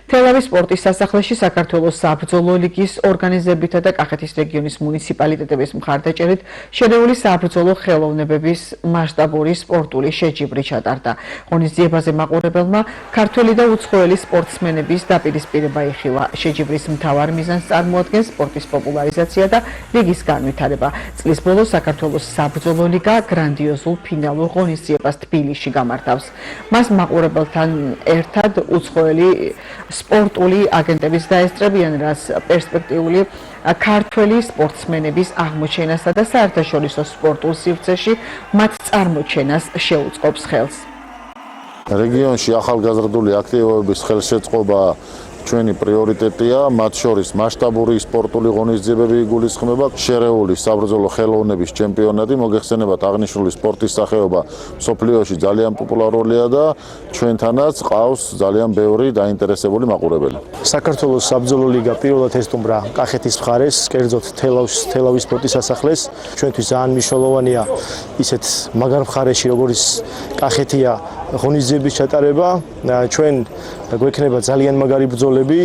თელავის სპორტის სასახლეში საქართველოს საბრძოლო ლიგის ორგანიზებითა და კახეთის რეგიონის მუნიციპალიტეტების მხარდაჭერით შერეული საბრძოლო ხელოვნებების მასშტაბური სპორტული შეჯიბრი ჩატარდა. ღონისძიებაზე მაყურებელმა ქართველი და უცხოელი სპორტსმენების დაპირისპირება იხილა. შეჯიბრის მთავარ მიზანს წარმოადგენს სპორტის პოპულარიზაცია და ლიგის განვითარება. წლის ბოლოს საქართველოს საბრძოლო ლიგა გრანდიოზულ ფინალურ ღონისძიებას თბილისში გამართავს. მას მაყურებელთან ერთად უცხოელი სპორტული აგენტების დაესწრებიან, რაც პერსპექტიული ქართველი სპორტსმენების აღმოჩენასა და საერთაშორისო სპორტულ სივრცეში მათ წარმოჩენას შეუწყობს ხელს. რეგიონში ახალგაზრდული აქტივობების ხელშეწყობა ჩვენი პრიორიტეტია, მათ შორის მასშტაბური სპორტული ღონისძიებები იგულისხმება, შერეული საბრძოლო ხელოვნების ჩემპიონატი, მოგეხსენებათ აღნიშნული სპორტის სახეობა მსოფლიოში ძალიან პოპულარულია და ჩვენთანაც ყავს ძალიან ბევრი დაინტერესებული მაყურებელი. საქართველოს საბრძოლო ლიგა პირველად ესტუმრა კახეთის მხარეს, კერძოდ თელავის სპორტის სასახლეს. ჩვენთვის ძალიან მნიშვნელოვანია ისეთ მაგარ მხარეში, როგორც კახეთია, ღონისძიების ჩატარება. ჩვენ გვექნება ძალიან მაგარი ბრძოლები.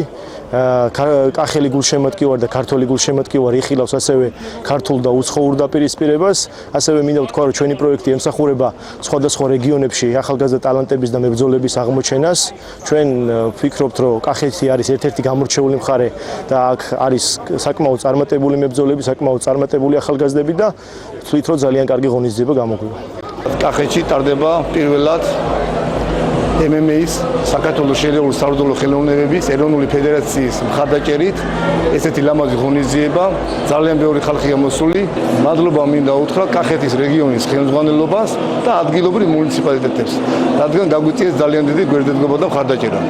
კახელი გულშემატკივარ და ქართველი გულშემატკივარ იხილავს ასევე ქართულ და უცხოურ დაპირისპირებას. ასევე მინდა ვთქვა, რომ ჩვენი პროექტი ემსახურება სხვადასხვა რეგიონებში ახალგაზრდა ტალანტების და მებრძოლების აღმოჩენას. ჩვენ ვფიქრობთ, რომ კახეთი არის ერთ-ერთი გამორჩეული მხარე და აქ არის საკმაოდ წარმატებული მებრძოლები, საკმაოდ წარმატებული ახალგაზრდები და ვთვლით, რომ ძალიან კარგი ღონისძიება გამოგვივა. კახეთში ტარდება პირველად MMA-ის საქართველოს შერეული საბრძოლო ხელოვნებების ეროვნული ფედერაციის მხარდაჭერით ესეთი ლამაზი ღონისძიება, ძალიან ბევრი ხალხია მოსული. მადლობა მინდა უთხრა კახეთის რეგიონის ხელმძღვანელობას და ადგილობრივ მუნიციპალიტეტებს, რადგან გაგვიწიეს ძალიან დიდი გვერდედგობა და მხარდაჭერა.